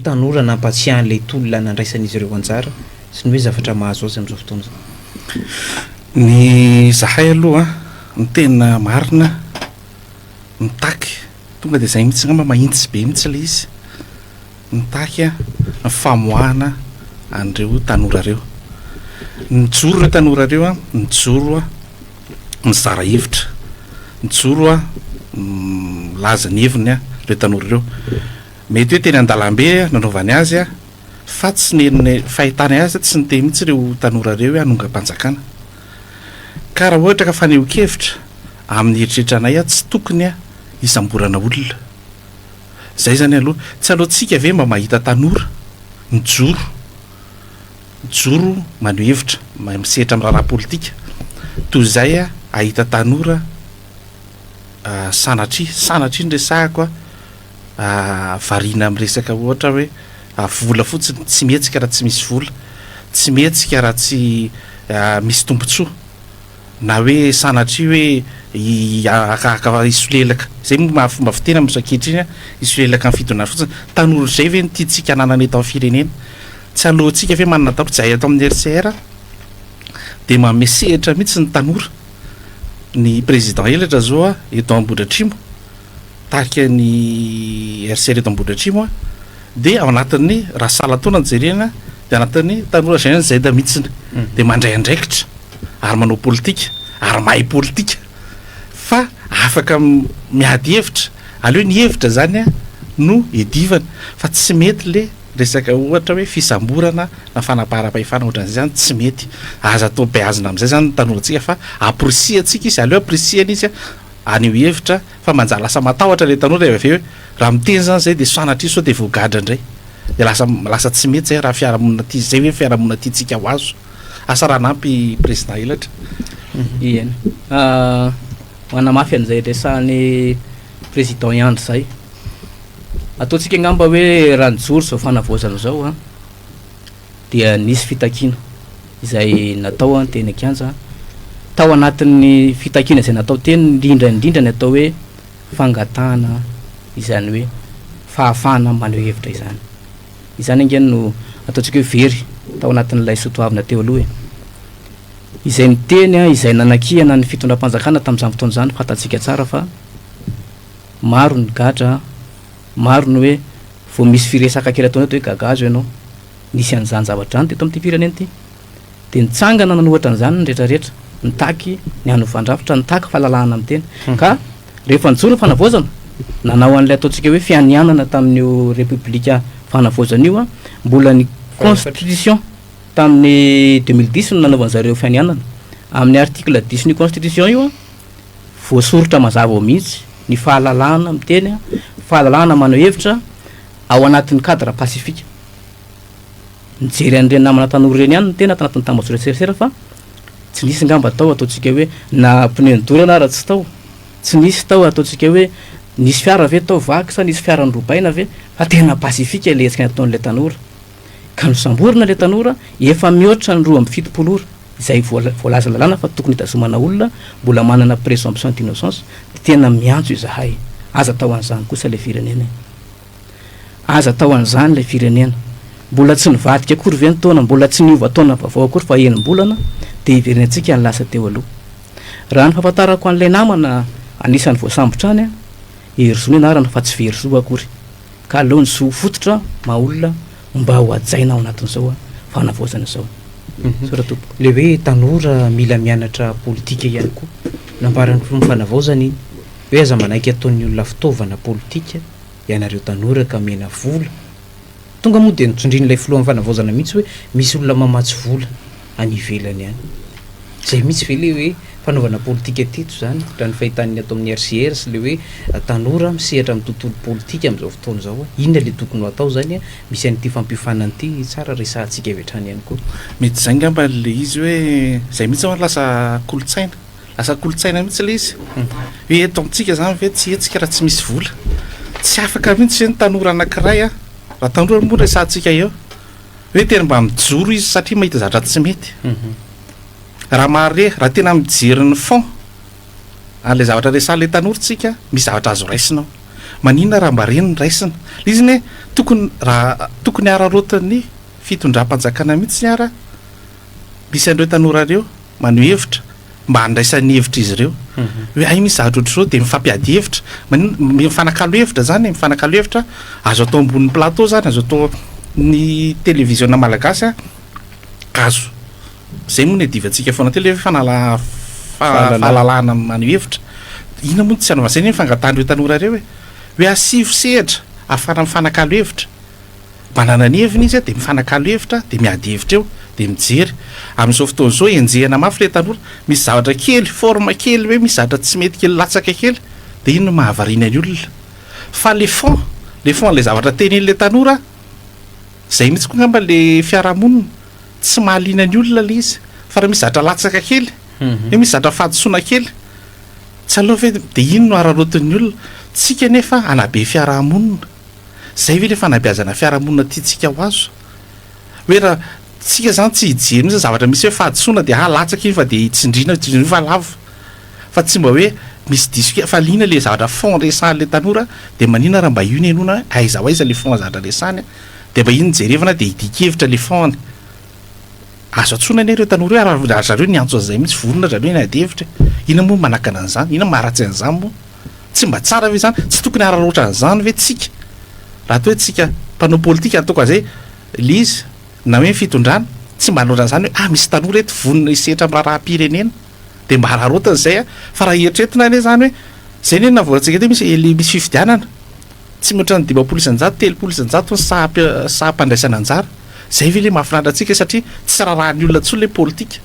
tanora nampatsiahan'lay tolona nandraisan'izy ireo anjara sy ny hoe zavatra mahazo azy amin'izao fotoana zao. Ny zahay aloha ny tena marina mitaky tonga dia izay mihitsy ngamba mahitsy be mihitsy ilay izy mitaky ny famoahana an'ireo tanora reo, nijoro ireo tanora reo nijoro mizara hevitra, nijoro laza ny heviny ireo tanora ireo. Mety hoe teny an-dalambe nanaovany azy fa tsy neny fahitany azy tsy ny te mihitsy ireo tanora reo hoe hanonga-panjakana. Ka raha ohatra ka faneho-kevitra amin'ny eritreritranay tsy tokony isamborana olona. Zay zany aloha tsy alohantsika ve mba mahita tanora mijoro maneho hevitra misehatra amin'ny raharaha politika toy izay ahita tanora sanatria ny resahako variana amin'ny resaka ohatra hoe vola fotsiny tsy mihetsika raha tsy misy vola, tsy mihetsika raha tsy misy tombontsoa, na hoe sanatria hoe isolelaka zay mahafomba fitena misakehitriny isolelaka amin'ny fidonana fotsiny. Tanora zay ve nitiatsika ananana eto amin'ny firenena? Tsy alohantsika ve manana tao zay ato amin'ny RCR dia mamesehitra mihitsy ny tanora. Ny président elatra zao eto Ambohidratrimo, tarika ny RCR eto Ambohidratrimo dia ao anatin'ny raha salatona jerena dia anatin'ny tanora zay zay da mihitsiny dia mandray andraikitra ary manao politika ary mahay politika fa afaka miady hevitra. Aleo ny hevitra zany no edivana fa tsy mety le resaka ohatra hoe fisamborana na fanaparam-pahefana ohatran'izay zany tsy mety. Aza atao beazina amin'izay zany tanorantsika fa apresiantsika izy, aleo apresiana izy anio hevitra fa manjary lasa matahotra le tanora avy hoe raha miteny zany zay dia sanatria sao dia voagadra indray dia lasa tsy mety zay raha fiarahamonina ty zay hoe fiarahamonina tytsika ho azo. Asa raha nampy président elatra. Iyany manamafy an'izay resahan'ny président Iandry zay, ataontsika ngamba hoe raha nijoro zao fanavozana zao dia nisy fitakiana izay natao teny Kianja. Tao anatin'ny fitakiana izay natao teny indrindra ny atao hoe fangatahana izany hoe fahafahana maneho hevitra izany angeny no ataontsika hoe very tao anatin'ilay sotoavina teo aloha izay ny teny izay nanakihana ny fitondram-panjakana tamin'izany fotoana izany fantatsika tsara fa maro ny gadra, maro ny hoe vao misy firesaka kely ataony hoe gagazo ianao nisy an'izany zavatra any teto amin'ity firenena ity dia nitsangana nanohatra an'izany ny rehetrarehetra, nitaky ny hanofandrafitra, nitaky fahalalahana amin'ny teny. Ka rehefa nijoro ny fanavozana nanao an'ilay ataontsika hoe fianianana tamin'io république fanavozana io mbola ny constitution tamin'ny 2010 no nanaovany zareo fianianana amin'ny article 10 ny constitution io voasorotra mazava ao mihitsy ny fahalalahana amin'ny teny, fahalalahana maneho hevitra ao anatin'ny cadre pacifique. Nijery an'ireny namana tanora ireny ihany ny tena tanatin'ny tambazotra serasera fa tsy nisy ngamba tao ataontsika hoe na pneu nidorana raha tsy tao, tsy nisy tao ataontsika hoe nisy fiara ve tao vaky sa nisy fiara norobaina ve, fa tena pasifika le hetsika nataon'ilay tanora. Ka nosamborina le tanora efa mihoatra ny 2.7 ora izay voalaza lalàna fa tokony hitazomana olona mbola manana présomption d'innocence tena miantso izahay. Aza tao an'izany kosa le firenena, aza tao an'izany le firenena, mbola tsy nivadika akory ve ny taona, mbola tsy niova taona vaovao akory fa enim-bolana dia iverenantsika ny lasa teo aloha. Raha ny fahafantarako an'ilay namana anisan'ny voasambotra any hery-zo ny anarana fa tsy very-zo akory, ka aleo ny zo fototra maolona mba ho ajaina ao anatin'izao fanavozana izao. Le hoe tanora mila mianatra politika ihany koa namparany fanavozana iny hoe aza manaiky ataon'ny olona fitaovana politika ianareo tanora ka mena vola tonga moa dia nitsondrin'ilay filohan'ny fanavozana mihitsy hoe misy olona mamatsy vola any ivelany ihany. Zay mihitsy ve le hoe fanaovana politika teto zany raha ny fahitany atao amin'ny RCR sy le hoe tanora misehatra amin'ny tontolo politika amin'izao fotoana izao inona le tokony ho atao zany misy an'ity fampiofanana ity tsara resahantsika avy hatrany ihany koa. Mety zay ngamba le izy hoe zay mihitsy lasa kolotsaina mihitsy le izy hoe eto amintsika zany ve tsy hetsika raha tsy misy vola, tsy afaka mihitsy zay ny tanora anankiray raha tanora moa resahantsika eo hoe tena mba mijoro izy satria mahita zavatra tsy mety. Raha mahare raha tena mijery ny fond an'ilay zavatra resahan'ilay tanoratsika misy zavatra azo raisinao maninona raha mba reny raisina izy ny tokony ararotan'ny fitondram-panjakana mihitsy ara misy andreo tanorareo mano hevitra mba andraisan'ny hevitra izy ireo hoe ay misy zavatra ohatr'izao de mifampiady hevitra mifanakalo hevitra zany mifanakalo hevitra azo atao ambonin'ny plateau zany azo atao ny télévisionna malagasy azo zay moa ny divantsika foana tele fahalalana mano hevitra ina moa tsy anavasany fangatandreo tanorareo hoe asivo sehatra afana mifanakalo hevitra manana ny heviny izy de mifanakalo hevitra de miady hevitra eo de mijery amin'izao fotoan'izao enjehana mafy le tanora misy zavatra kely forme kely hoe misy zavatra tsy mety kely latsaka kely de ino no mahavarina ny olona fa le fond le zavatra tenin'le tanora zay mihitsy koa ngamba le fiarahamonina tsy mahaliana ny olona le izy fa raha misy zavatra latsaka kely hoe misy zavatra fahadosoana kely tsy aloha ve de ino no ararotin'ny olona tsika nefa anabe fiarahamonina zay ve le fanabeazana fiarahamonina tiatsika ho azo hoe raha tsika zany tsy hijery mihitsy zavatra misy hoe fahadosoana de latsaka iny fa de hitsindrina fa lavo fa tsy mba hoe misy diso fa lina le zavatra fond resan'le tanora de manina raha mba io ny enona aiza ho aiza le fond zavatra resany de mba ino jerevana de hidikevitra le fond azo atsona ny reo tanora hoe zareo ny antso azay mihitsy vorona zareo ny ady hevitra ina moa manakana an'izany ina maharatsy an'izany moa tsy mba tsara ve zany tsy tokony hararoatra an'izany ve tsika raha to hoe tsika mpanao politika ataoko azay le izy na hoe fitondrana tsy mba hanaotra an'izany hoe misy tanora eto vonona isehitra am'raharaha-pirenena de mba hararoatana zay fa raha eritreretina ane zany hoe zay ne navolantsika te misy fifidianana tsy mihoatra ny 10 telopolo ny sahampandraisana anjara zay ve le mahafinaritra atsika satria tsy raharahan'ny olona tsoa le politika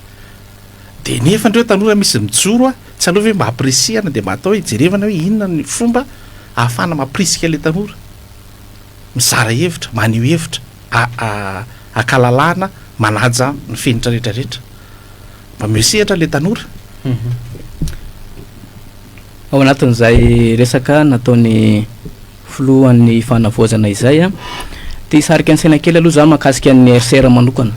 de nefa ndreo tanora misy mijoro tsy aloha hoe mba apresiana de mba atao hijerevana hoe inona ny fomba ahafana maprisika le tanora mizara hevitra maneho hevitra akalalana manaja ny fenitra rehetrarehetra mba mesehatra le tanora ao anatin'izay resaka nataony filohan'ny fanavoazana izay de hisarika ansaina kely aloha zany mahakasika ny RCR manokana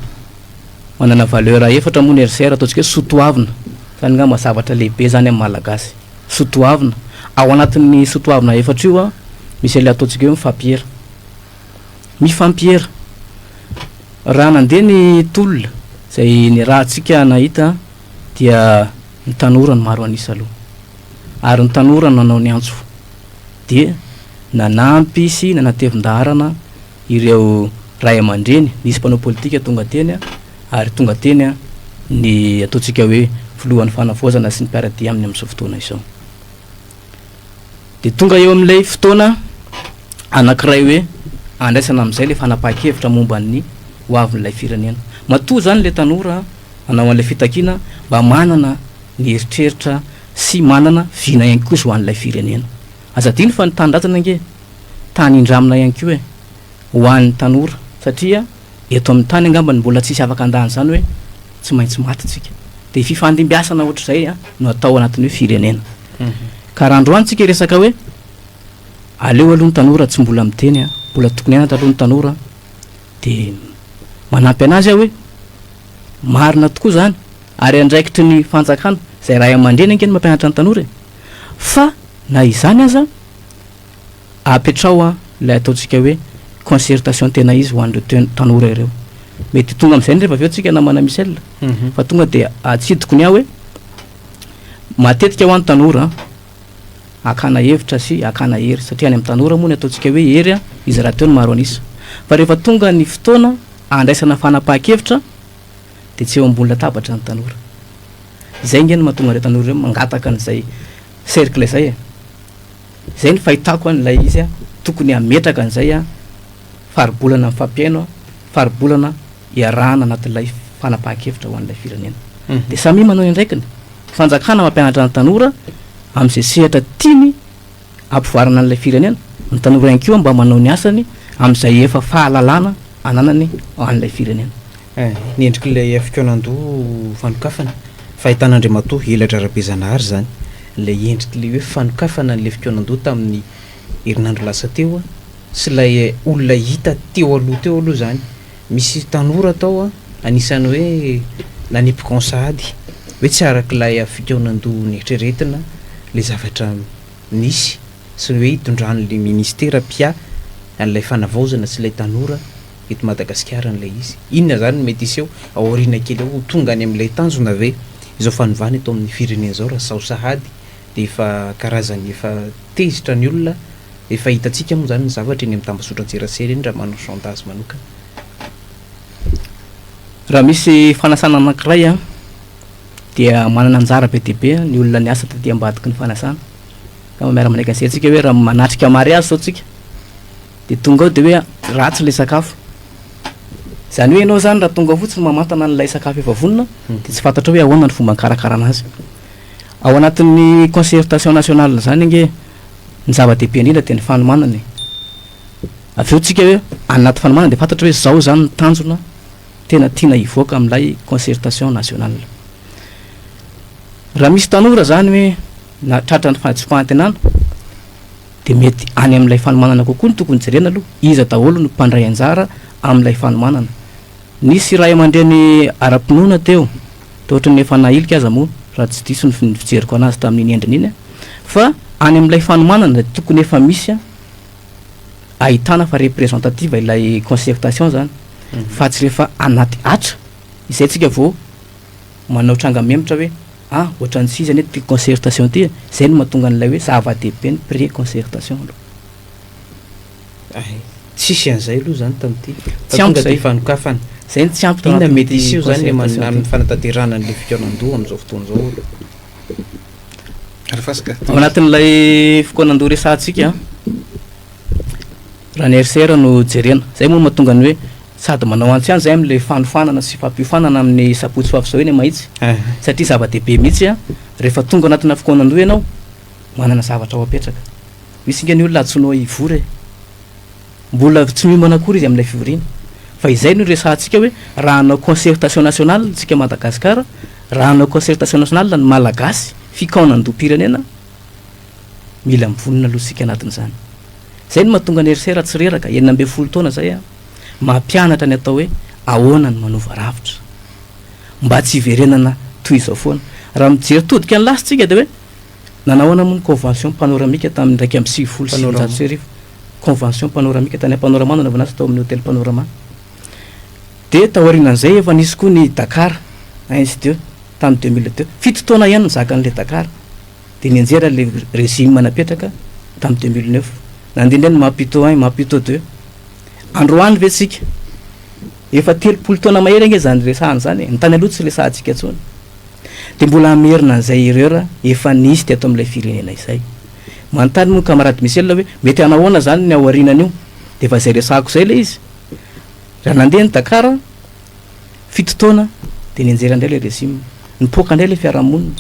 manana valeur efatra moa ny RCR ataontsika hoe sotoavina zany ngamba zavatra lehibe zany amin'ny malagasy sotoavina ao anatin'ny sotoavina efatra io misy le ataontsika hoe mifampiera raha nandeha ny tolona zay ny raha tsika nahita dia ny tanora ny maro anisa aloha ary ny tanora nanao ny antso de nanampy sy nanatevin-daharana ireo ray aman-dreny nisy mpanao politika tonga teny ary tonga teny ny ataontsika hoe filohan'ny fanavoazana sy ny mpiaradia amin'ny amin'izao fotoana izao de tonga eo amin'ilay fotoana anankiray hoe andraisana amin'izay le fanapaha-kevitra momba ny hoavin'ilay firenena matoa zany le tanora anao an'ilay fitakiana mba manana ny eritreritra sy manana vina ihany koa izy ho an'ilay firenena azadiny fa ny tanindratana ange tany indramina ihany koa ho an'ny tanora satria eto amin'ny tany angambany mbola tsisy afaka andany zany hoe tsy maintsy maty tsika de fifandimbiasana ohatr'izay no atao anatin'ny hoe firenena ka raha androany tsika resaka hoe aleo aloha ny tanora tsy mbola miteny mbola tokony anatra aloha ny tanora de manampy anazy hoe marina tokoa zany ary andraikitry ny fanjakana zay raha aman-dreny ankeny mampianatra ny tanora fa na izany aza apetrao lay ataontsika hoe concertation tena izy ho an'ireo tanora ireo mety tonga am'izay rehefa aveo tsika namana misel fa tonga de atsidiko ny hoe matetika ho an'ny tanora akana hevitra sy akana hery satria any amin'ny tanora moa ny ataontsika hoe hery izy raha teo ny maro anisa fa rehefa tonga ny fotoana andraisana fanapaha-kevitra de tsy eo ambony latabatra ny tanora zay ngeny mahatonga re tanora reo mangataka an'izay cercle zay zay ny fahitako an'ilay izy tokony ametraka an'izay faribolana amin'ny fampiaino faribolana iarahana anatin'ilay fanapaha-kevitra ho an'ilay firenena de samy manao indraikiny fanjakana mampianatra ny tanora am'izay sehatra tiany ampivoarana an'ilay firenena ny tanora ihany koa mba manao ny asany am'izay efa fahalalana ananany an'ilay firenena ny endrik'ilay fikoanando fanokafana fahitan'andriamatoa helatra ara-bezanahary zany lay endrik'le hoe fanokafana n'le fikoanando tamin'ny herinandro lasa teo sy lay olona hita teo aloha zany misy tanora atao anisany hoe nanipy consady hoe tsy arak'ilay fikoanando ny eritreretina le zavatra nisy sy hoe hitondran'le ministera pia an'ilay fanavaozana sy ilay tanora eto Madagasikara n'ilay izy. Inona zany mety iseho aoriana kely eo tonga any amin'ilay tanjona ve izao fanovana eto amin'ny firenena zao raha sao sahady de efa karazany efa tezitra ny olona efa hitantsika moa zany ny zavatra eny amin'ny tambasotran-tserasera eny raha manao chantage manokana. Raha misy fanasana anankiray a dia manana anjara be dia be ny olona ny asa taty ambadiky ny fanasana ka miara-manaiky antsika hoe raha manatrika mariazy zao tsika de tonga ao de hoe ratsy ilay sakafo. Zany hoe ianao zany raha tonga fotsiny mamantana n'ilay sakafo efa vonona de tsy fantatra hoe ahoana ny fomba mikarakara anazy. Ao anatin'ny concertation nationale zany nge ny zava-dehibe indrindra de ny fanomanana. Aveo tsika hoe anaty fanomanana de fantatra hoe zao zany ny tanjona tena tiana hivoaka amin'ilay concertation nationale. Raha misy tanora zany hoe na tratra ny fahantsi-pahantenana de mety any amin'ilay fanomanana kokoa ny tokony jerena aloha iza daholo no mpandray anjara amin'ilay fanomanana. Nisy ray aman-dreny ara-pinoana teo tohatra ny efa nahilika aza moa raha tsy diso ny fijeriko anazy tamin'iny endriny iny fa any amin'ilay fanomanana de tokony efa misy ahitana fa représentative ilay concertation zany fa tsy rehefa anaty atra izay tsika vao manao tranga memitra hoe ohatran'ny sy zany ty concertation ty zay no mahatonga an'ilay hoe zava-dehibe ny pré-concertation aloha. Tsisy an'izay aloha zany tamin'ity tsy ampy zay fanokafana zay tsy ampy inona mety iseho zany amin'ny fanatanterana an'le fikaonandoha amin'izao fotoana zao ao anatin'ilay fikaonandoha resantsika raha ny RCR no jerena zay moa mahatonga ny hoe sady manao antsy any zay amin'le fanofanana sy fampiofanana amin'ny sapotsy fafy zao eny mahitsy satria zava-dehibe mihitsy rehefa tonga anatina fikaonandoha ianao manana zavatra ao apetraka. Misy inga ny olona atsoinao ivory mbola tsy miomana akory izy amin'ilay fivoriana fa izay no resantsika hoe raha hanao concertation nationale tsika Madagasikara raha hanao concertation nationale ny malagasy fikaonandoha-pirenena mila mivonona aloha sika anatin'izany. Zay no mahatonga ny RCR tsy reraka 12 taona zay mampianatra ny atao hoe ahoana ny manova ravitra mba tsy hiverenana toy izao foana. Raha mijery todika ny lasitsika de hoe nanahoana moa ny convention panoramique tamin'ny 1996 convention panoramique tany Panorama no vanasa tao amin'ny hôtel Panorama de taorianan'izay efa nisy koa ny Dakar ainsi de tamin'ny 2002 fito taona ihany nizaka an'le Dakar de nianjera le régime napetraka tamin'ny 2009 nandindra ny Maputo 1 Maputo 2 androany ve tsika efa 30 taona mahery nge zany resahany zany ny tany aloha tsy resahantsika intsony de mbola amerina an'izay erreur efa nisy teto amin'ilay firenena izay. Manontany moa camarade Michel hoe mety anahoana zany ny aorinan'io de efa zay resahako zay le izy raha nandeha ny Dakar fito taona de nianjera indray le régime nipoaka indray le fiarahamonina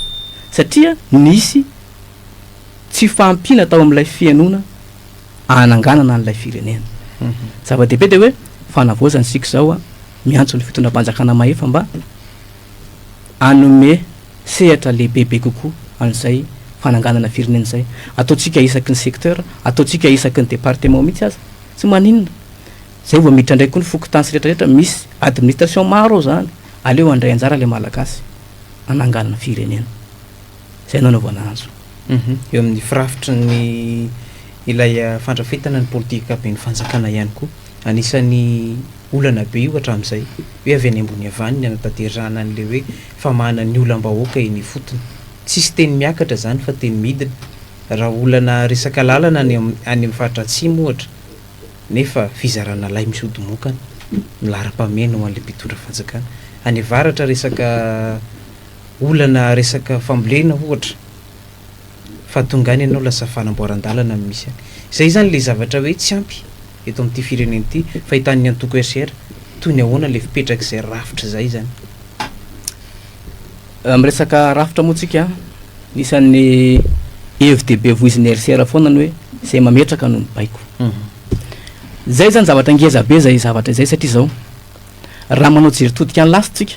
satria nisy tsy fampina tao amin'ilay fianona ananganana an'ilay firenena. Zava-dehibe de hoe fanavaozany sika zao miantso ny fitondram-panjakana mahefa mba anome sehatra lehibehibe kokoa an'izay fananganana firenena zay. Ataotsika isaky ny secteur ataotsika isaky ny département mihitsy aza tsy maninona zay vao miditra ndray koa ny fokontany sy rehetrarehetra misy administration maro zany aleo andray anjara le malagasy ananganana firenena zay nanaovana azo. Eo amin'ny firafitry ny ilay fandrafetana ny politika be ny fanjakana ihany koa anisan'ny olana be io hatramin'izay hoe avy any ambony avany ny anatanterana an'le hoe famahana ny olam-bahoaka eny fotony tsisy teny miakatra zany fa teny midina raha olana resaka lalana any amin'ny faritra atsimo ohatra nefa fizarana lay misy odimokana milara-pamena ho an'le mpitondra fanjakana any avaratra resaka olana resaka fambolena ohatra fa tonga any ianao lasa fanamboaran-dalana misy any zay zany le zavatra hoe tsy ampy eto amin'ity firenena ity fahitan'ny antoko RCR toy ny ahoana le fipetraka izay rafitra zay zany. Miresaka rafitra moa tsika nisan'ny EFDB voizin'ny RCR foana ny hoe zay mametraka no mibaiko zay zany zavatra ngeza be zay zavatra zay satria zao raha manao jery todika ny lasitsika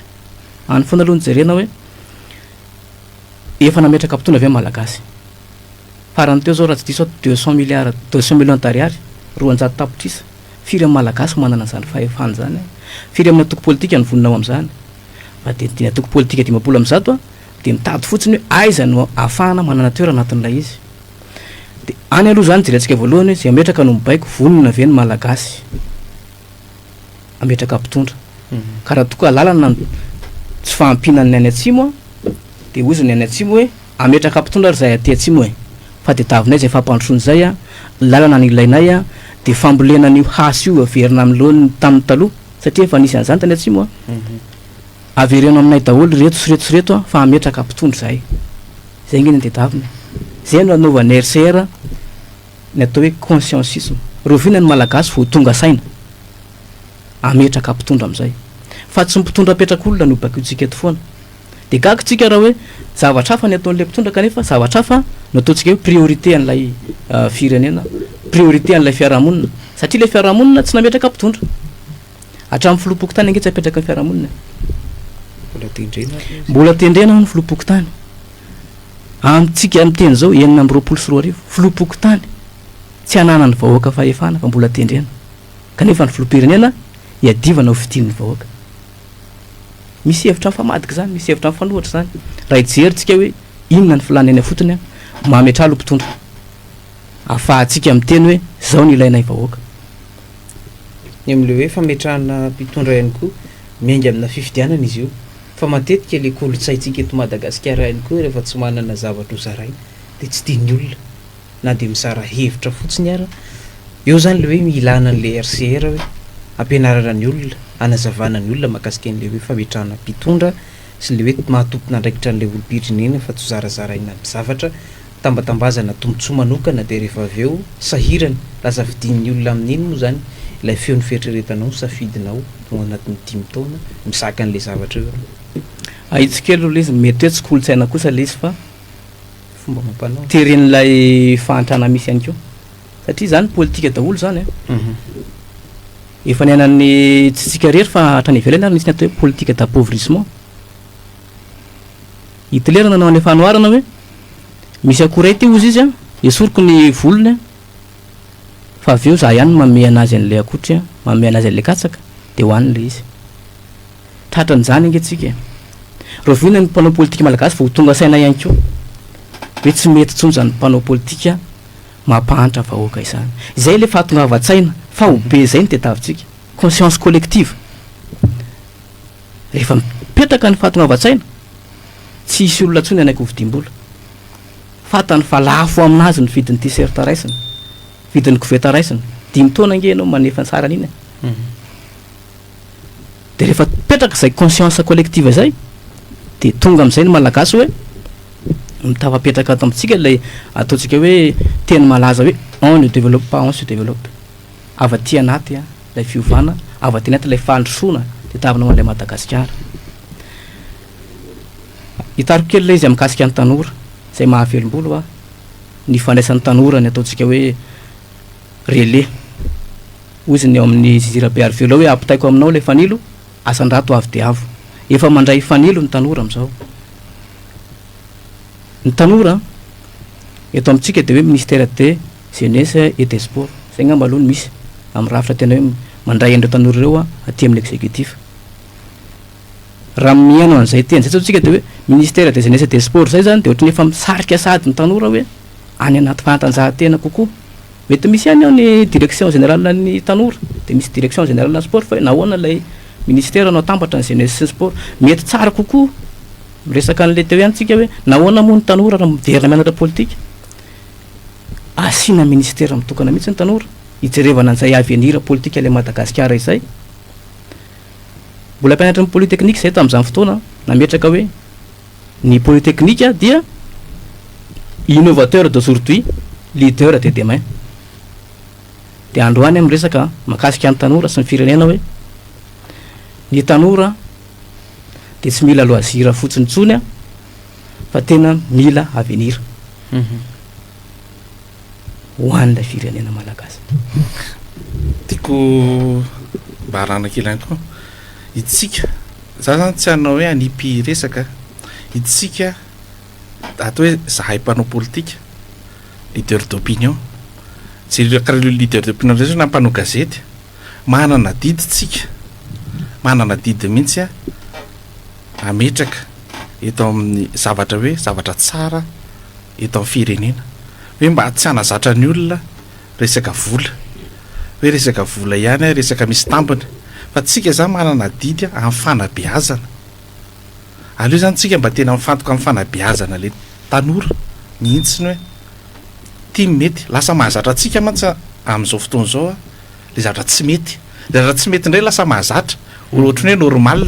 any foana aloha ny jerena hoe efa nametraka mpitondra avy amin'ny malagasy farany teo zao raha tsy diso 200 millions d'ariary 200 tapitrisa firy amin'ny malagasy manana zany fahefany zany firy amin'ny atoko politika ny voninao amin'izany fa de ny atoko politika 10% de mitady fotsiny hoe aiza no ahafahana manana toerana anatin'ilay izy de any aloha zany jerentsika voalohany zay ametraka no mibaiko vonona avy ny malagasy ametraka mpitondra ka raha tokoa lalana tsy fahampinany any atsimo de ozony any atsimo hoe ametraka mpitondra zay aty atsimo e fa de tavinay zay fampandrosony zay a lalana ny ilainay a de fambolena n'io hasy io averina am'lohany tamin'ny taloha satria efa nisy an'izany tany atsimo a avereno aminay daholo reto sy reto sy reto a fa ametraka mpitondra zay zay ngeny tetavina zay no anaovan'ny RCR ny atao hoe consciencisme rovina ny malagasy vo tonga saina ametraka mpitondra am'izay fa tsy mpitondra apetrak'olona no bakitsika eto foana de gagitsika raha hoe zavatra hafa ny ataon'le mpitondra kanefa zavatra hafa no ataontsika hoe priorité an'ilay firenena priorité an'ilay fiarahamonina satria le fiarahamonina tsy nametraka mpitondra hatramin'ny filopoko tany ange tsy apetraka ny fiarahamonina mbola tendrena ny filopoko tany amitsika am'teny zao 9 filopoko tany tsy ananany vahoaka fahefana fa mbola tendrena kanefa ny filopirenena iadivana ho fitian'ny vahoaka misy hevitra mifamadiky zany misy hevitra mifanohatra zany raha ijerytsika hoe inona ny filaneny fotony a mametralo mpitondra afahatsika am'teny hoe zao ny ilainay vahoaka ny am'le hoe fametrahana mpitondra ihany koa miainga amina fifidianana izy io fa matetika le kolotsaitsika eto Madagasikara ihany koa rehefa tsy manana zavatra ho zaraina de tsy tiany olona na de misara hevitra fotsiny ara eo zany le hoe milana an'le RCR hoe ampianarana ny olona anazavana ny olona mahakasika an'le hoe fametrahana mpitondra sy le hoe mahatompona andraikitra an'le olombidrinena fa tsy zarazaraina ny zavatra tambatambazana tombontsoa manokana de rehefa avy eo sahirana lasa vidin'ny olona amin'iny moa zany ilay feon'ny fieritreretanao safidinao no anatin'ny 10 taona misaka an'le zavatra eo aitsika aloha le izy mety hoe tsy kolotsaina kosa le izy fa fomba mampanao teren'ilay fahantrana misy ihany keo satria zany politika daholo zany efa niainan'ny tsitsika rery fa hatrany ivelany ary nisy ny atao hoe politique d'appauvrissement Hitler nanao any fanoarana hoe misy akoray ty ozy izy a esoriko ny volony fa avy eo za ihany manome anazy an'le akotry manome anazy an'le katsaka de hoaniny le izy tratran'izany ange-tsika rovina ny mpanao politika malagasy fa ho tonga saina ihany keo hoe tsy mety tsony zany mpanao politika mampahantra vahoaka izany zay le fahatongavan-tsaina fa ho be zay ny tetavitsika conscience collective rehefa mipetraka ny fahatongavan-tsaina tsy isy olona tsony anaiky hovidimbola fatany fa lafo aminazy ny vidin'ny t-shirt raisiny vidin'ny koveta raisiny 5 taona ange anao manefa ny sarany iny de rehefa petraka zay conscience collective zay de tonga am'izay ny malagasy hoe mitafapetraka ato amitsika lay ataontsika hoe teny malaza hoe on ne développe pas on se développe avaty anaty a lay fiovana avaty anaty lay fandrosoana de tavinao an'ilay Madagasikara hitariko kely lay izy amikasika ny tanora zay mahavelombolo a ny fandraisan'ny tanora ny ataontsika hoe relais ozy ny ao amin'ny zizirabe arvelo hoe ampitaiko aminao le fanilo asandrato avy de avo efa mandray fanilo ny tanora am'izao ny tanora eto amitsika de hoe ministère de jeunesse et des sports zay ngamba aloha ny misy amin'ny rafitra tena hoe mandray andreo tanora ireo a aty amin'ny exécutif raha miaino an'izay teny zay tsika de hoe ministère de jeunesse et des sports zay zany de ohatry ny efa misarika sady ny tanora hoe any anaty fanatanjahantena kokoa mety misy any ao ny direction générale ny tanora de misy direction générale na sport fa nahoana lay ministère anao tambatra ny jeunesse sy sport mety tsara kokoa miresaka an'le teo ihany tsika hoe nahoana moa ny tanora raha miverina mianatra politika asina ministère mitokana mihitsy ny tanora hijerevana an'izay avenir politika le Madagasikara izay mbola mpianatra ny polytechnique zay tamin'izany fotoana nametraka hoe ny polytechnique dia innovateur d'aujourd'hui leader de demain de androany miresaka makasika ny tanora sy ny firenena hoe ny tanora de tsy mila loisir fotsiny tsony a fa tena mila avenir ho an'ilay firenena malagasy tiako mba arana kely ihany koa itsika za zany tsy hanao hoe anipy resaka itsika atao hoe zahay mpanao politika leader d'opinion tsy karaha le leader d'opinion zay na mpanao gazety manana didy tsika manana didy mihitsy a ametraka eto amin'ny zavatra hoe zavatra tsara eto amin'ny firenena hoe mba tsy hanazatra ny olona resaka vola hoe resaka vola ihany resaka misy tambiny fa tsika zany manana didy amin'ny fanabeazana aleo zany tsika mba tena mifantoka amin'ny fanabeazana le tanora mihitsiny hoe tia mety lasa mahazatra atsika mantsy amin'izao fotoana zao le zavatra tsy mety le zavatra tsy mety indray lasa mahazatra ohatrany hoe normal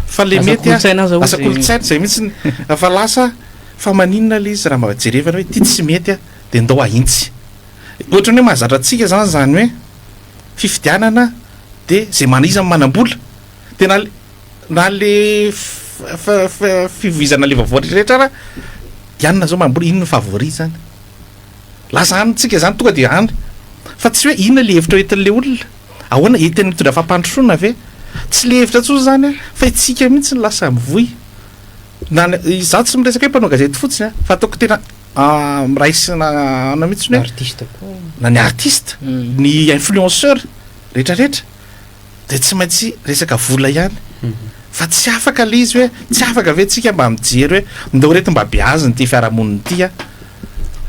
fa le mety asa kolotsaina zay mihitsy fa lasa fa maninona le izy raha majerevana hoe tia tsy mety de ndao ahintsy ohatrany hoe mahazatra atsika zany zany hoe fifidianana de zay manizany manambola de na le fivoizana le vavoatra rehetra raha ianina zao manambola inona favori zany lasa anytsika zany tonga de any fa tsy hoe inona le hevitra entin'le olona ahoana entiny mitondra fampandrosoana ave tsy le hevitra tso zany fa itsika mihitsy ny lasa mivoy za tsy miresaka hoe mpanao gazety fotsiny fa ataoko tena miraisina na mihitsy hoe na ny artiste ny influenceur rehetrarehetra de tsy maintsy resaka vola ihany fa tsy afaka le izy hoe tsy afaka ave tsika mba mijery hoe ndao rety mba beaziny ty fiarahamoniny tya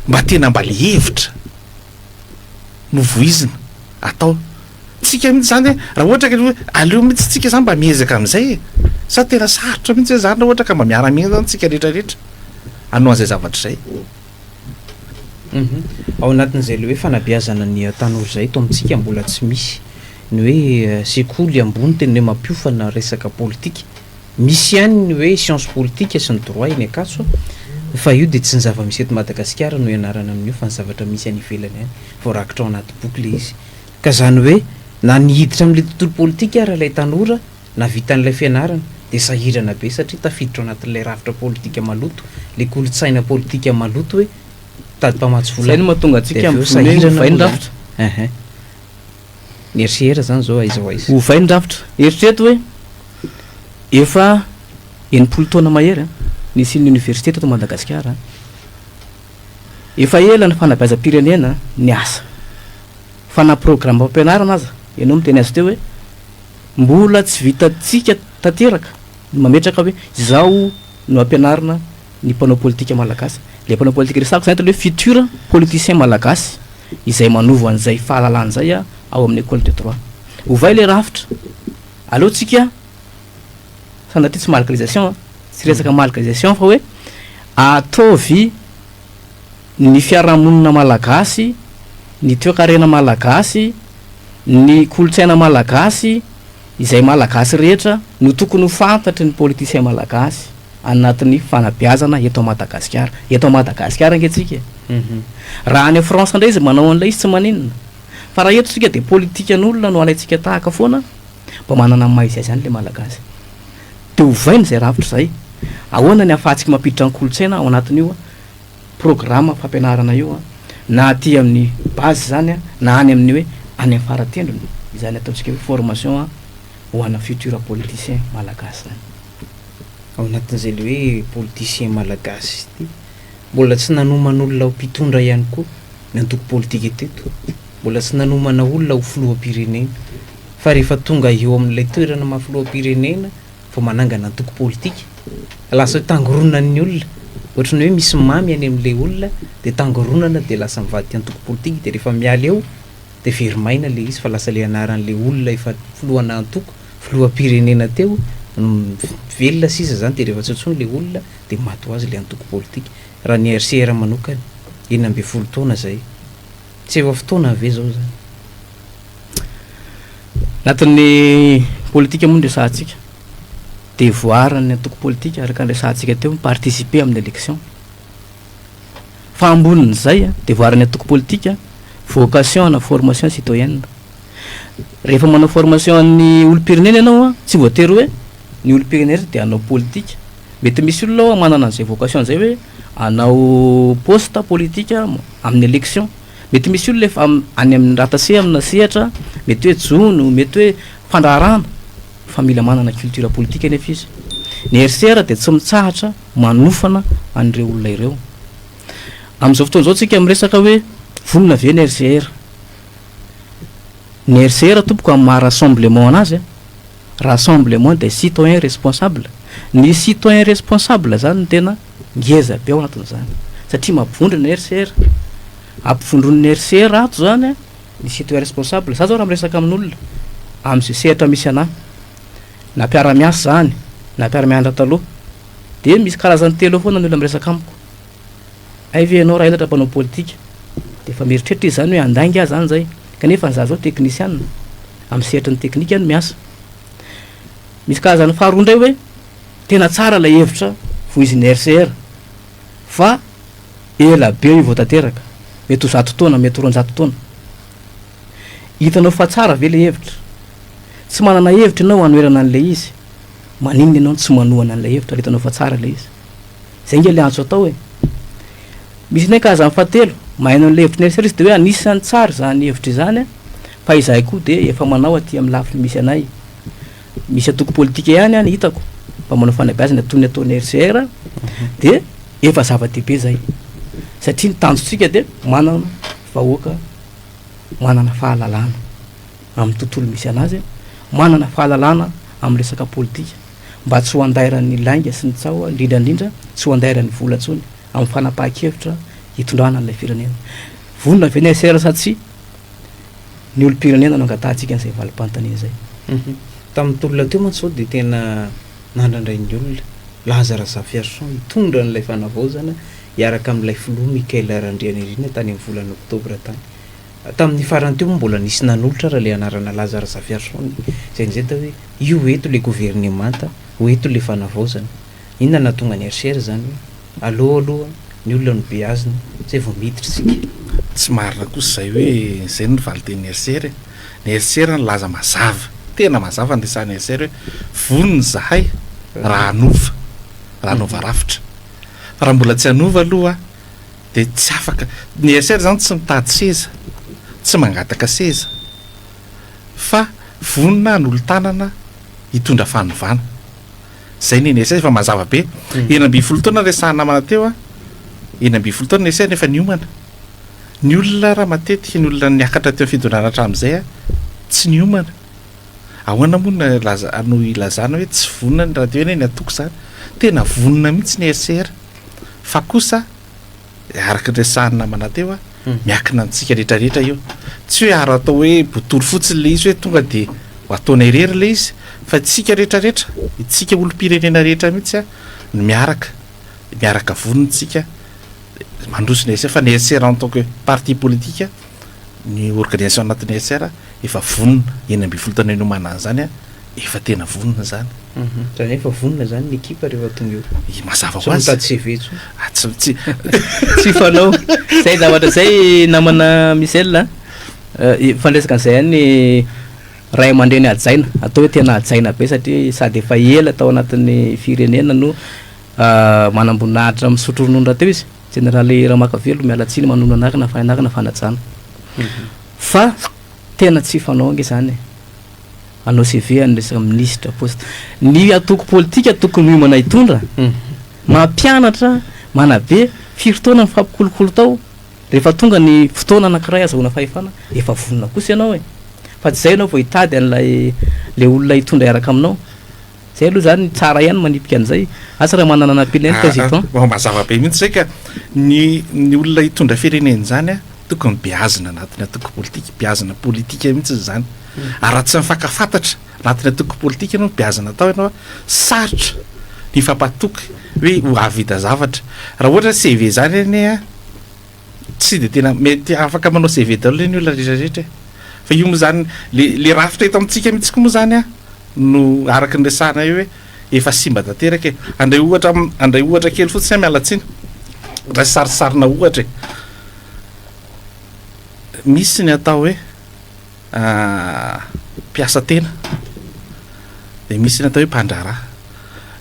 mba tena mba le hevitra no voizina atao tsika mihitsy zany hoe raha ohatra ka hoe aleo mihitsy tsika zany mba miezaka amin'izay sa tena sarotra mihitsy hoe zany raha ohatra ka mba miara-mihina zany tsika rehetrarehetra anao an'izay zavatra zay ao anatin'izay le hoe fanabeazana ny tanora zay to amintsika mbola tsy misy ny hoe sekoly ambony teny hoe mampiofana resaka politika misy ihany ny hoe science politique sy ny droit eny akaso fa io de tsy ny zava-misy eto Madagasikara no ianarana amin'io fa ny zavatra misy any ivelany any vao rakitra ao anaty boky le izy ka zany hoe na nihiditra amin'le tontolo politika raha ilay tanora na vitan'ilay fianarana de sahirana be satria tafiditra ao anatin'ilay rafitra politika maloto le kolotsaina politika maloto hoe tady mpamatsy vola zay no mahatonga atsika mivain-drafitra ny eritseritra zany zao aiza aiza hovain-drafitra eritreto hoe efa enimpolo taona mahery nisy ny université teto Madagasikara efa ela ny fanabeazam-pirenena ny asa fa na programme ampianarana aza ianao miteny azy teo hoe mbola tsy vitatsika tanteraka mametraka hoe zao no ampianarana ny mpanao politika malagasy le mpanao politika resako zany hoe futur politicien malagasy izay manova an'izay fahalalana zay ao amin'ny école de droit ovay le rafitra aleo tsika sanaty tsy malcalisation tsy resaka malcalisation fa hoe ataovy ny fiarahamonina malagasy ny toekarena malagasy ny kolotsaina malagasy izay malagasy rehetra no tokony ho fantatry ny politicien malagasy anatin'ny fanabeazana eto Madagasikara anketsiky raha any France indray izy manao an'ilay izy tsy maninona fa raha eto tsika de politikan'olona no alaitsika tahaka foana mba manana maizy azy any le malagasy de hovainy zay rafitra zay ahoana ny ahafahantsika mampiditra ny kolotsaina ao anatin'io programme fampianarana io na aty amin'ny base zany na any amin'ny hoe any amin'ny faratendrony izany ataontsika hoe formation ho ana futur politicien malagasy zany ao anatin'izay le hoe politicien malagasy ty mbola tsy nanoman'olona ho mpitondra ihany koa ny antoko politika teto mbola tsy nanomana olona ho filoham-pirenena fa rehefa tonga eo amin'ilay toerana mahafiloham-pirenena vao manangana antoko politika lasa hoe tangoronan'ny olona ohatrany hoe misy mamy any amin'ilay olona de tangoronana de lasa mivady ty antoko politika de rehefa mialy eo de verimaina le izy fa lasa le anaran'le olona efa filohana antoko filoham-pirenena teo velona sisa zany de rehefa tsotsony le olona de maty ho azy le antoko politika raha ny RCR manokany 12 taona zay tsy efa fotoana ave zao zany anatin'ny politika moa ndresahantsika de voarany antoko politika araka andresahantsika teo participer amin'ny élection fa amboniny zay de voarany antoko politika vocation na formation citoyenne rehefa manao formation ny olo-pirenena ianao tsy voatery hoe ny olo-pirenena de anao politika mety misy olona manana an'izay vocation zay hoe anao poste politika amin'ny élection mety misy olona efa any amin'ny ratase amina sehatra mety hoe jono mety hoe fandrarana fa mila manana culture politika nefa izy ny RCR de tsy mitsahatra manofana an'ireo olona ireo amin'izao fotoana zao tsika miresaka hoe vonona ve ny RCR tompoko amin'ny maha rassemblement anazy rassemblement des citoyens responsables ny citoyen responsable zany ny tena ngeza be ao anatin'izany satria mampivondrona RCR ampivondron'ny RCR ato zany ny citoyen responsable za zao raha miresaka amin'olona am'izay sehatra misy anahy na mpiara-miasa zany na mpiara-miandra taloha de misy karazany telo foana ny olona miresaka amiko ayve anao raha elatra mpanao politika de efa mieritreritra izy zany hoe andangy azy zany zay kanefa za zao teknisianina amin'ny sehatra ny teknika any miasa misy karazany faharoa ndray hoe tena tsara lay hevitra voizin'ny RCR fa ela be io vao tanteraka mety ho 100 taona mety ho 200 taona hitanao fa tsara ve le hevitra tsy manana hevitra ianao anoerana an'le izy maninona ianao tsy manohana an'le hevitra hitanao fa tsara le izy zay nge le antso atao hoe misy nay karazany fahatelo mahaino an'le hevitra ny RCR izy de hoe anisany tsara zany hevitra izany fa izahay koa de efa manao aty amin'ny lafiny misy anay misy atoko politika ihany any hitako mba manao fanabeazana toy ny ataon'ny RCR de efa zava-dehibe zay satria ny tanjotsika de manana vahoaka manana fahalalana amin'ny tontolo misy anazy manana fahalalana amin'ny resaka politika mba tsy ho andairan'ny lainga sy ny tsao indrindrandrindra tsy ho andairan'ny vola tsony amin'ny fanapahan-kevitra hitondrana an'ilay firenena vonona ve ny RCR sa tsy ny olo-pirenena no angatahantsika n'izay valim-panontaniana zay tamin'ny tolona teo mantsao de tena nandrandray ny olona Lazara Zafiarson hitondra n'ilay fanavaozana hiaraka amin'ilay filoha Mikael Randrianirina tany amin'ny volana oktobra tany tamin'ny farany teo mbola nisy nanolotra raha le anarana Lazara Zafiarson zay nzay ta hoe io eto le gouvernemanta ho eto le fanavaozana inona natonga ny RCR zany hoe aloha ny olona no be azina zay vao miditra sika tsy marina kosa zay hoe zay ny valiten'ny RCR ny RCR ny laza mazava tena mazava ny resan'ny RCR hoe voniny zahay raha anova rafitra fa raha mbola tsy anova aloha de tsy afaka ny RCR zany tsy mitady seza tsy mangataka seza fa vonina n'olo-tanana hitondra fanovana zay ny RCR fa mazava be enamby folo taona resahana namana teo enamby folo taona ny RCR nefa niomana ny olona raha matetika ny olona niakatra teo fidondrana hatramin'izay tsy niomana ahoana moa laza ano ilazana hoe tsy vonina ny raha teo eny ny atoko zany tena vonina mihitsy ny RCR fa kosa araka ny resahana namana teo miakina antsika rehetrarehetra io tsy hoe ary atao hoe botory fotsiny le izy hoe tonga de ho ataona irery le izy fa tsika rehetrarehetra itsika olo-pirenena rehetra mihitsy no miaraka vonintsika mandrosiny RCR fa ny RCR en tant que parti politique ny organisation anatin'ny RCR efa vonina eny amby folo taona nomana an'izany efa tena vonina zany zany efa vonina zany ny ekipa rehefa tonga eo mazava ho azy mitady CV tsy tsy fanao zay zavatra zay namana Michel fandresaka an'izay any ray aman-dreny ajaina atao hoe tena ajaina be satria sady efa ela tao anatin'ny firenena no manamboninahitra misotro ronono raha teo izy generaly Ramakavelo mialatsiny manono anaraka na fananaraka na fanajana fa tena tsy fanao nge zany anao CV any resaka ministre poste ny atoko politika tokony miomana hitondra mampianatra manabe firy-taona ny fampikolokolo tao rehefa tonga ny fotoana anankiray azahoana fahefana efa vonina kosa ianao fa tsy zay anao vao hitady an'lay le olona hitondra iaraka aminao zay aloha zany tsara ihany manipika an'izay asa raha manana anam-pila ny président mazava be mihitsy zay ka ny olona hitondra firenena zany tokony beazina anatin'ny atoko politika beazina politika mihitsy zany ary raha tsy mifankafantatra anatin'ny atoko politika ianao beazina atao ianao sarotra ny fampatoky hoe ho avita zavatra raha ohatra CV zany eny tsy de tena mety afaka manao CV daholo ny olona rehetrarehetra fa io moa zany le rafitra eto amintsika mihitsy ko moa zany no araka ny resahana io hoe efa simba tanteraka andray ohatra kely fotsiny mialatsiny raha sarisarina ohatra misy ny atao hoe mpiasa tena de misy ny atao hoe mpandraraha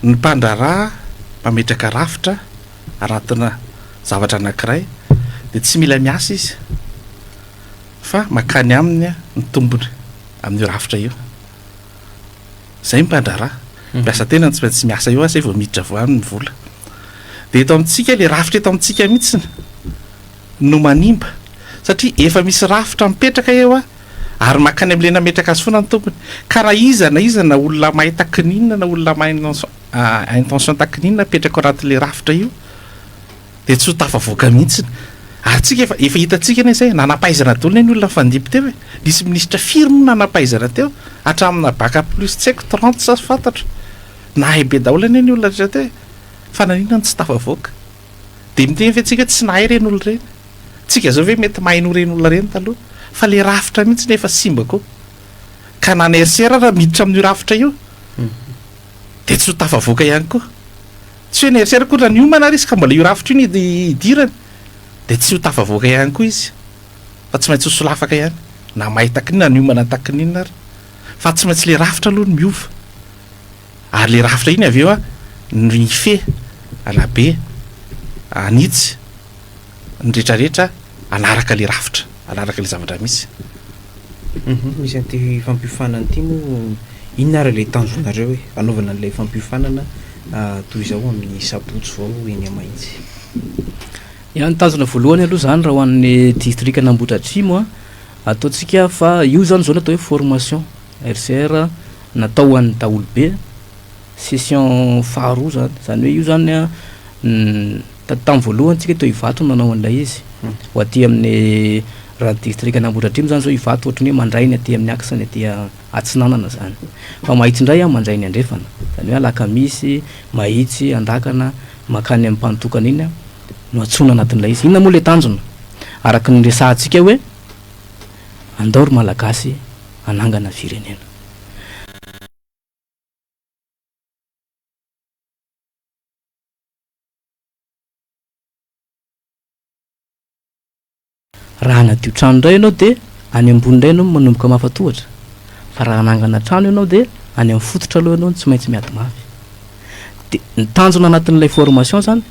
ny mpandraraha mametraka rafitra anatina zavatra anankiray de tsy mila miasa izy fa makany aminy ny tombony amin'io rafitra io zay mpandraraha mpiasa tena tsy maintsy miasa io zay vao miditra voany ny vola de eto amintsika le rafitra eto amintsika mihitsy no manimba satria efa misy rafitra mipetraka eo ary makany am'le nametraka azy foana ny tompony ka raha iza na olona mahay takininina na olona mahay intention takininina petraka ao anatin'le rafitra io de tsy ho tafavoaka mihitsiny ary tsika efa hitatsika ane zay nanapaizana dolona ny olona fandipy teo hoe nisy ministra firme nanapaizana teo hatramina baka plus tsy haiko 30 sa fantatra nahay be daholo any ny olona rehetra teo fa nanina ny tsy tafavoaka de miteny fe tsika tsy nahay reny olo reny tsika zao ve mety mahay no reny olona reny taloha fa le rafitra mihitsy nefa simbako ka nanersera raha miditra amin'ny rafitra io de tsy ho tafavoaka ihany koa tsy hoe nersera koa raha ny omana ry izy ka mbola io rafitra io ny idirany de tsy ho tafavoaka ihany koa izy fa tsy maintsy ho solafaka ihany na mahitakinina ny omana takininina ary fa tsy maintsy le rafitra aloha ny miova ary le rafitra iny avy eo a ny fe alabe anitsy ny rehetrarehetra anaraka le rafitra anaraka le zavatra misy misy an'ity fampiofanana ity moa inona ary le tanjonareo hoe anaovana an'ilay fampiofanana toy izao amin'ny sabotsy vao eny amahitsy ihany tanjona voalohany aloha zany raha ho an'ny distrika Nambotra Atsimo ataontsika fa io zany zao natao hoe formation RCR natao ho an'ny daholobe session faharoa zany zany hoe io zany tamin'ny voalohany tsika teo Ivato nanao an'ilay izy ho aty amin'ny raha distrika Nambotra Atsimo zany zao Ivato ohatrany hoe mandray ny aty amin'ny aksa ny aty Atsinanana zany fa mahitsy indray mandray ny andrefana zany hoe alakamisy mahitsy andakana makany amin'ny mpanotokana iny no atsona anatin'ilay izy inona moa le tanjona araka ny resahantsika hoe andao ry malagasy anangana firenena raha anadio trano indray ianao de any ambony indray ianao manomboka mafatohatra fa raha anangana trano ianao de any amin'ny fototra aloha ianao tsy maintsy miady mafy de ny tanjona anatin'ilay formation zany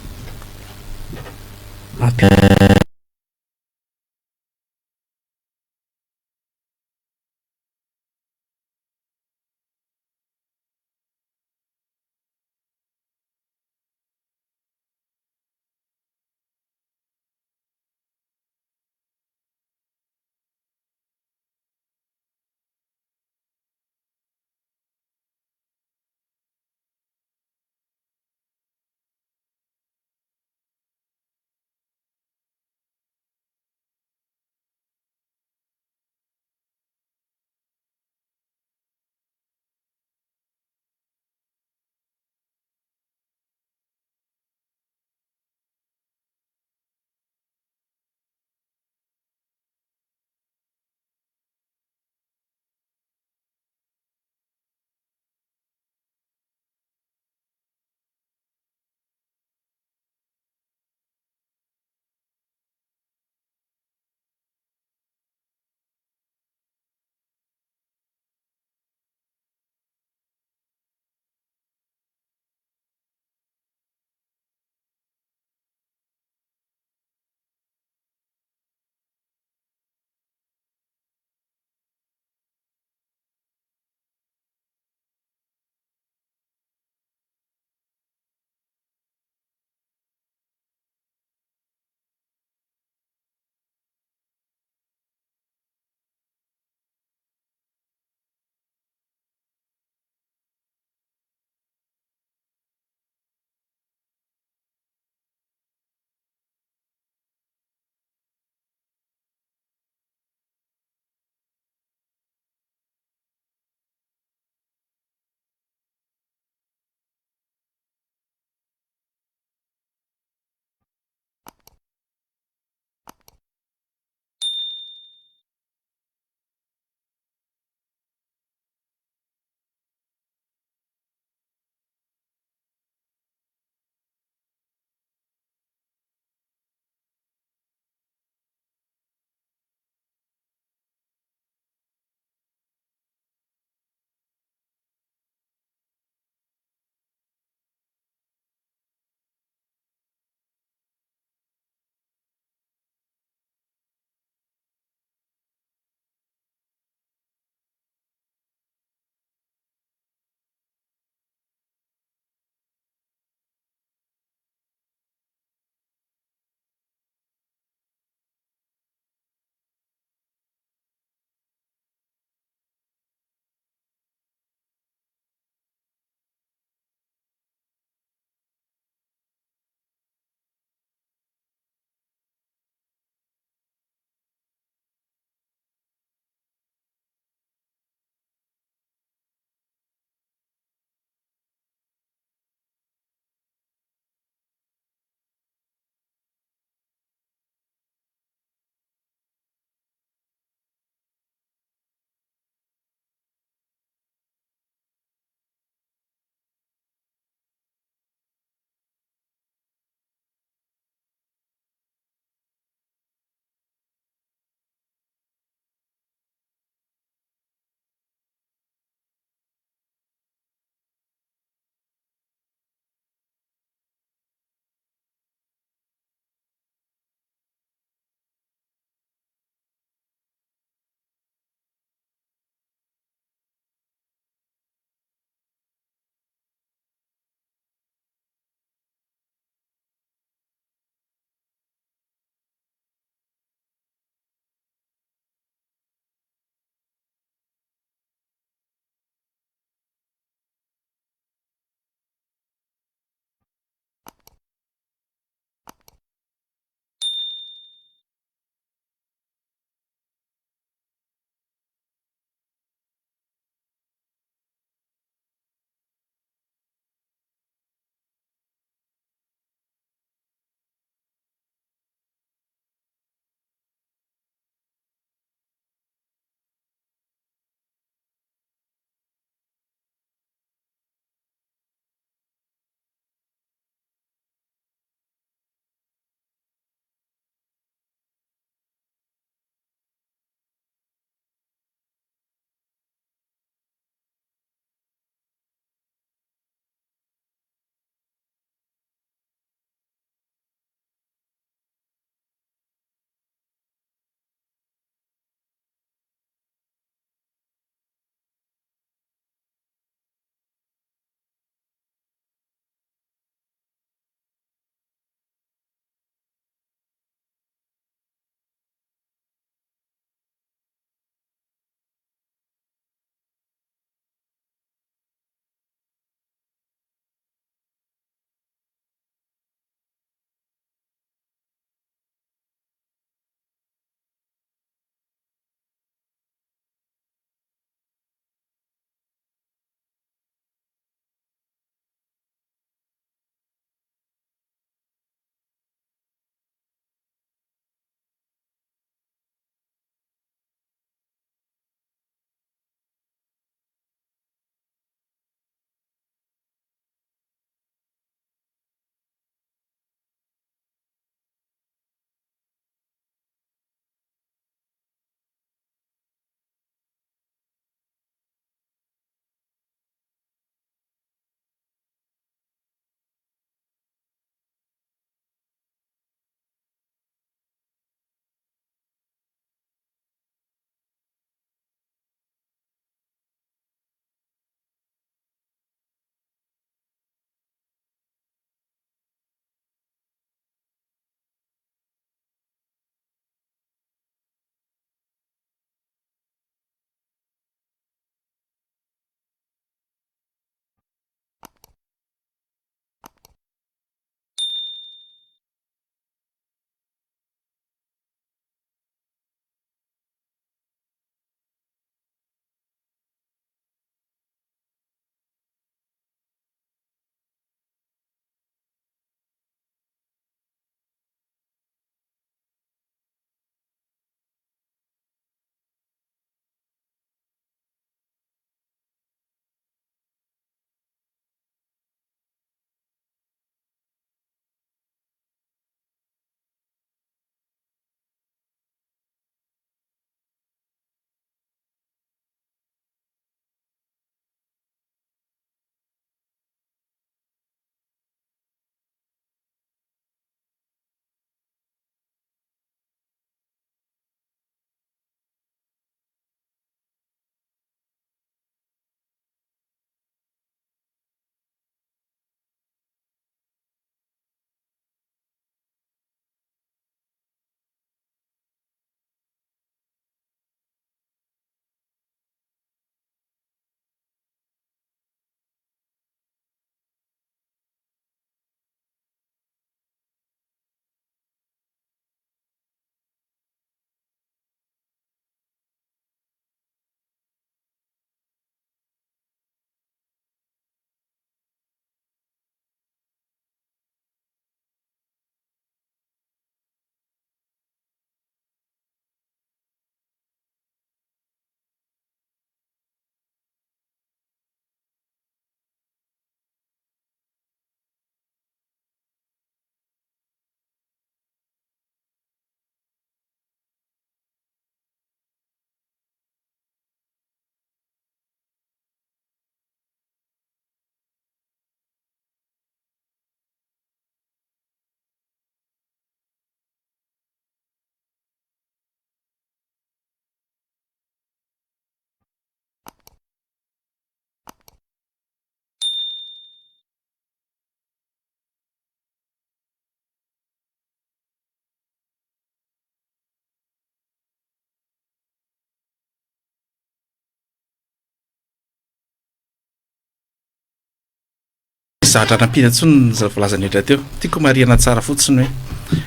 zavatra nampina ntsony volazany etra teo tiako mariana tsara fotsiny hoe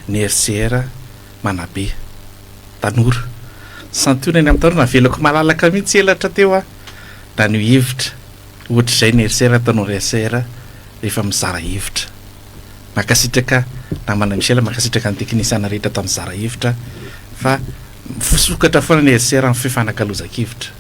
ny RCR manabe tanora santona eny amin'ny tanora navelako malalaka mihitsy elatra teo a da ny hevitra ohatra izay ny RCR tanora RCR rehefa mizara hevitra makasitraka namana Michel makasitraka ny teknisiana rehetra tamin'ny zara hevitra fa fisokatra foana ny RCR amin'ny fifanankalozan-kevitra